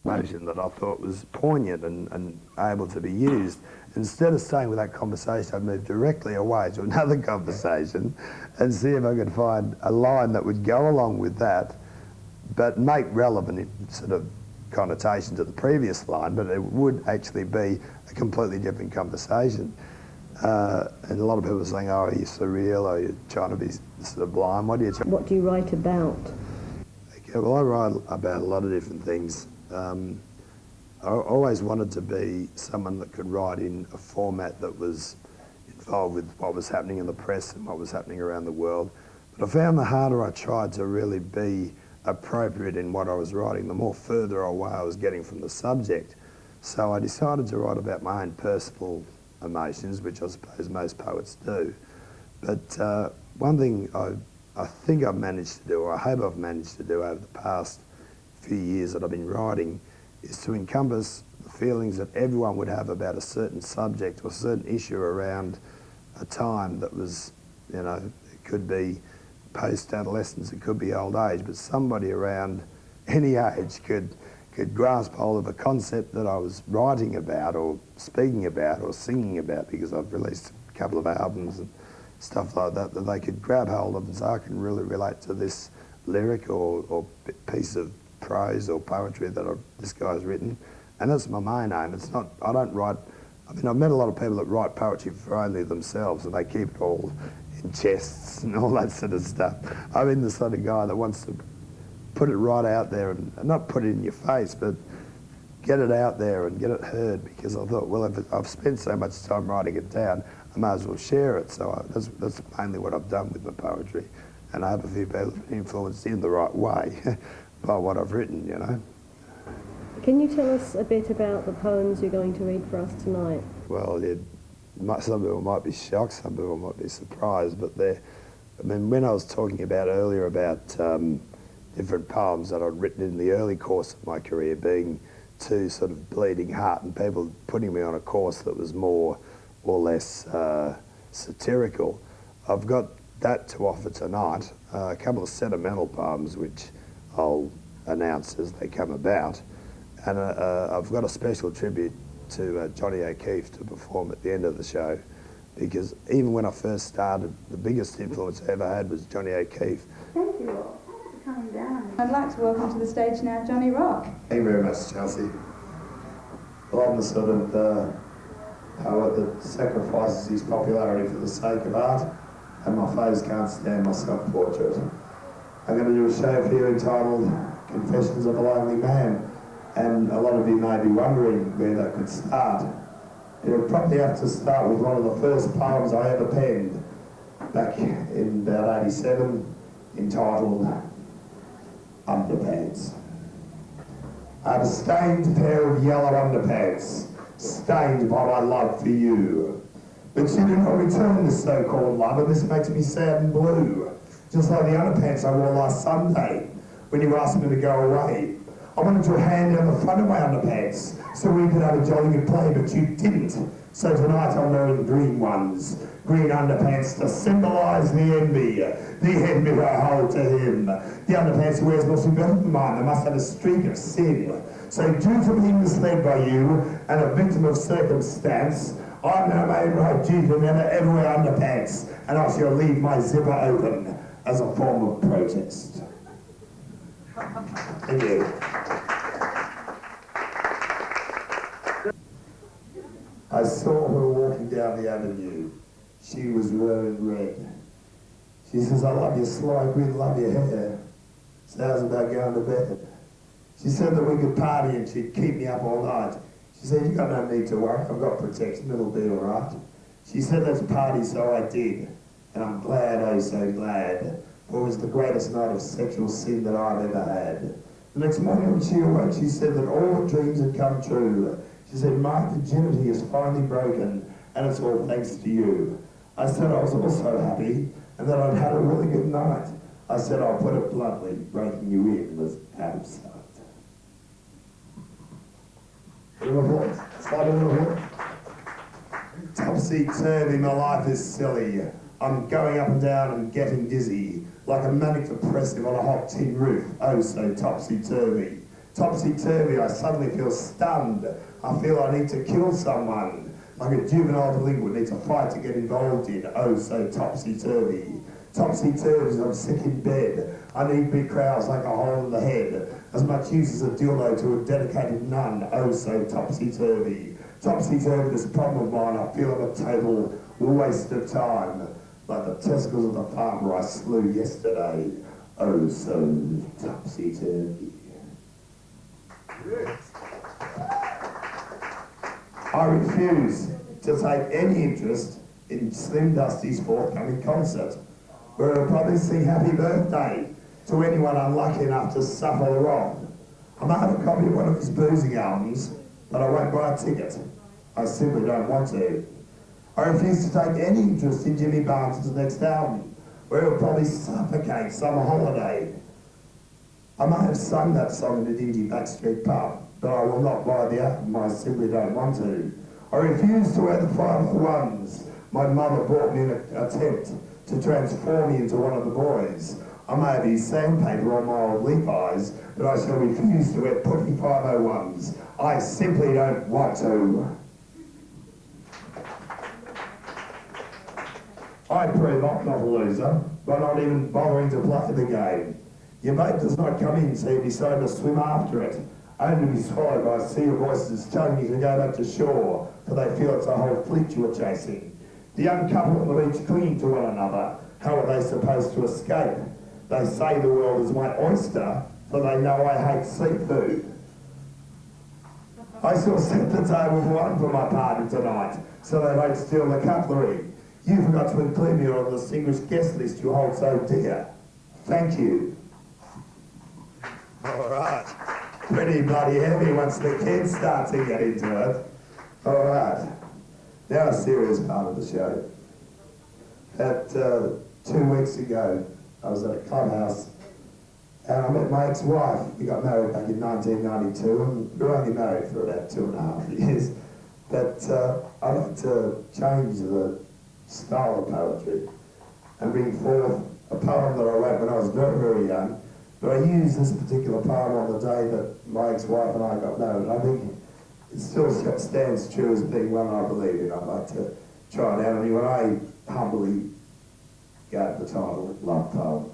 motion that I thought was poignant and able to be used. Instead of staying with that conversation, I'd move directly away to another conversation and see if I could find a line that would go along with that, but make relevant sort of connotation to the previous line, but it would actually be a completely different conversation. And a lot of people are saying, oh, are you surreal, or are you trying to be sublime? What do you write about? Okay, well, I write about a lot of different things. I always wanted to be someone that could write in a format that was involved with what was happening in the press and what was happening around the world. But I found the harder I tried to really be appropriate in what I was writing, the more further away I was getting from the subject. So I decided to write about my own personal emotions, which I suppose most poets do. But one thing I think I've managed to do, or I hope I've managed to do over the past few years that I've been writing, is to encompass the feelings that everyone would have about a certain subject or certain issue around a time that was, you know, it could be post-adolescence, it could be old age, but somebody around any age could grasp hold of a concept that I was writing about or speaking about or singing about, because I've released a couple of albums and stuff like that, that they could grab hold of and say, I can really relate to this lyric or piece of prose or poetry that this guy's written. And that's my main aim. It's not, I don't write, I mean, I've met a lot of people that write poetry for only themselves and they keep it all in chests and all that sort of stuff. I've been the sort of guy that wants to put it right out there and not put it in your face, but get it out there and get it heard, because I thought, well, if I've spent so much time writing it down, I might as well share it. So that's mainly what I've done with my poetry. And I have a few people who've been influenced in the right way by what I've written, you know. Can you tell us a bit about the poems you're going to read for us tonight? Well, some people might be shocked, some people might be surprised, but I mean, when I was talking about earlier about different poems that I'd written in the early course of my career being too sort of bleeding heart and people putting me on a course that was more or less satirical, I've got that to offer tonight, a couple of sentimental poems which I'll announce as they come about, and I've got a special tribute to Johnny O'Keefe to perform at the end of the show, because even when I first started, the biggest influence I ever had was Johnny O'Keefe. Thank you all for coming down. I'd like to welcome to the stage now Johnny Rock. Thank you very much, Chelsea. Well, I'm the sort of poet that sacrifices his popularity for the sake of art, and my foes can't stand my self-portrait. I'm going to do a show for you entitled Confessions of a Lonely Man, and a lot of you may be wondering where that could start. It would probably have to start with one of the first poems I ever penned back in about 87, entitled Underpants. I have a stained pair of yellow underpants, stained by my love for you. But you do not return this so-called love, and this makes me sad and blue. Just like the underpants I wore last Sunday when you asked me to go away. I wanted your hand down the front of my underpants so we could have a jolly good play, but you didn't. So tonight I'm wearing green ones, green underpants to symbolise the envy I hold to him. The underpants he wears must be better than mine, they must have a streak of sin. So due to being misled by you and a victim of circumstance, I'm now made right due to never ever wear underpants, and I shall leave my zipper open as a form of protest. Thank you. I saw her walking down the avenue. She was wearing red. She says, I love your sly grin, love your hair. So how's about going to bed? She said that we could party and she'd keep me up all night. She said, you got no need to worry, I've got protection, it'll be all right. She said, let's party, so I did. And I'm glad, oh so glad. For it was the greatest night of sexual sin that I've ever had. The next morning when she awoke, she said that all her dreams had come true. She said, my virginity is finally broken, and it's all thanks to you. I said I was also happy, and that I'd had a really good night. I said, I'll put it bluntly, breaking you in was out of sight. Topsy-turvy, my life is silly. I'm going up and down and getting dizzy, like a manic depressive on a hot tin roof, oh so topsy-turvy. Topsy-turvy, I suddenly feel stunned. I feel I need to kill someone. Like a juvenile delinquent needs a fight to get involved in. Oh, so topsy-turvy. Topsy-turvy, I'm sick in bed. I need big crowds like a hole in the head. As much use as a dildo to a dedicated nun. Oh, so topsy-turvy. Topsy-turvy, this problem of mine, I feel I'm a total waste of time. Like the testicles of the farmer I slew yesterday. Oh, so topsy-turvy. I refuse to take any interest in Slim Dusty's forthcoming concert, where I'll probably sing happy birthday to anyone unlucky enough to suffer the wrong. I might have a copy of one of his boozing albums, but I won't buy a ticket. I simply don't want to. I refuse to take any interest in Jimmy Barnes' next album, where he'll probably suffocate summer holiday. I might have sung that song in a dingy backstreet pub, but I will not buy the album. I simply don't want to. I refuse to wear the 501s my mother bought me in an attempt to transform me into one of the boys. I may have used sandpaper on my old Levi's, but I shall refuse to wear putty 501s. I simply don't want to. I prove I'm not a loser by not even bothering to play the game. Your mate does not come in, so you decide to swim after it, only to be swallowed by a sea of voices telling you to go back to shore, for they feel it's a whole fleet you are chasing. The young couple on the beach clinging to one another, how are they supposed to escape? They say the world is my oyster, for they know I hate seafood. I shall set the table for one for my party tonight, so they don't steal the cutlery. You forgot to include me on the distinguished guest list you hold so dear. Thank you. All right. Pretty bloody heavy once the kids start to get into it. All right. Now a serious part of the show. 2 weeks ago, I was at a clubhouse and I met my ex-wife. We got married back in 1992 and we were only married for about 2.5 years. But I'd like to change the style of poetry and bring forth a poem that I wrote when I was very, very young. But I used this particular poem on the day that my ex-wife and I got married. I think it still stands true as being one I believe in. I'd like to try it out on you, and I humbly gave the title Love Poem.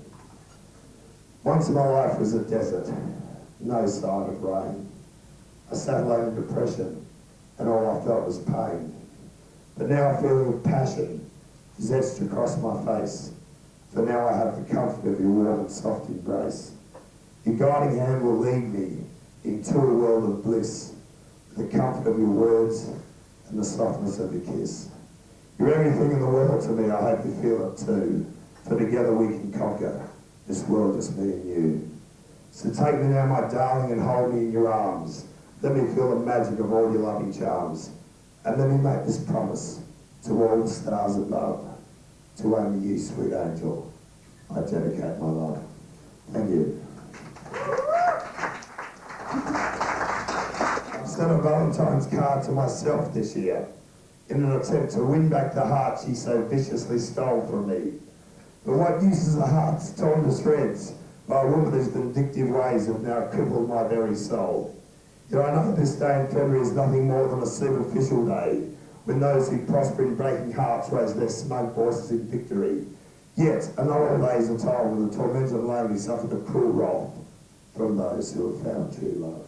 Once in my life was a desert, no sign of rain. I sat alone in depression, and all I felt was pain. But now a feeling of passion is etched across my face, for now I have the comfort of your warm and soft embrace. Your guiding hand will lead me into a world of bliss, the comfort of your words and the softness of your kiss. You're everything in the world to me, I hope you feel it too, for together we can conquer this world, just me and you. So take me now, my darling, and hold me in your arms. Let me feel the magic of all your loving charms. And let me make this promise to all the stars above, to only you, sweet angel, I dedicate my love. Thank you. I've sent a Valentine's card to myself this year in an attempt to win back the heart she so viciously stole from me. But what use is a heart torn to shreds by a woman whose vindictive ways have now crippled my very soul? Yet I know this day in February is nothing more than a superficial day, when those who prosper in breaking hearts raise their smug voices in victory. Yet another days are told when the tormented and lonely suffer the cruel wrath from those who have found true love.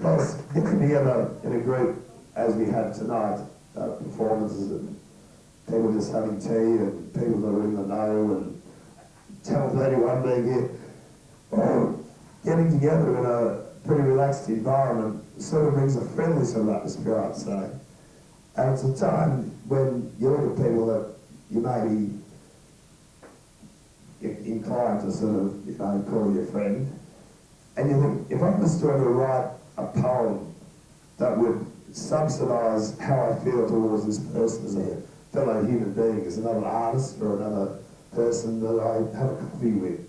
Plus, getting together in a group as we had tonight, performances and people just having tea and people that are in the know and Channel 31 being here, getting together in a pretty relaxed environment sort of brings a friendly sort of atmosphere, I'd say. And it's a time when you look at people that you may be inclined to sort of, call your friend, and you think, if I was to ever write a poem that would subsidise how I feel towards this person as a fellow human being, as another artist or another person that I have a coffee with.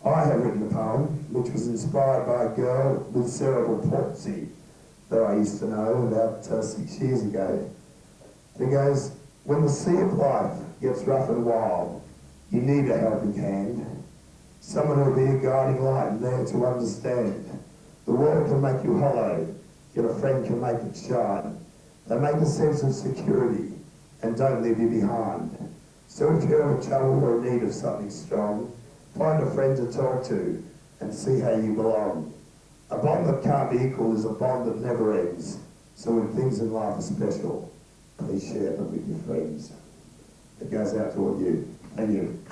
I have written a poem which was inspired by a girl with cerebral palsy that I used to know about 6 years ago. It goes, when the sea of life gets rough and wild, You need a helping hand. Someone who'll be a guiding light and there to understand. The world can make you hollow, yet a friend can make it shine. They make a sense of security and don't leave you behind. So if you're in trouble or in need of something strong, find a friend to talk to and see how you belong. A bond that can't be equal is a bond that never ends. So when things in life are special, please share them with your friends. It goes out to all you. Thank you.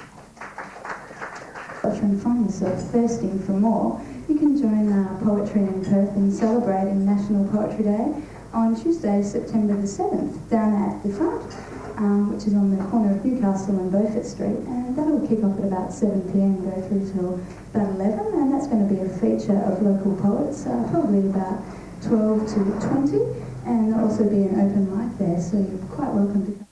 And find yourself thirsting for more, you can join Poetry in Perth in celebrating National Poetry Day on Tuesday, September the 7th, down at the front, which is on the corner of Newcastle and Beaufort Street, and that'll kick off at about 7 p.m, go through till about 11, and that's going to be a feature of local poets, probably about 12 to 20, and there'll also be an open mic there, so you're quite welcome to come.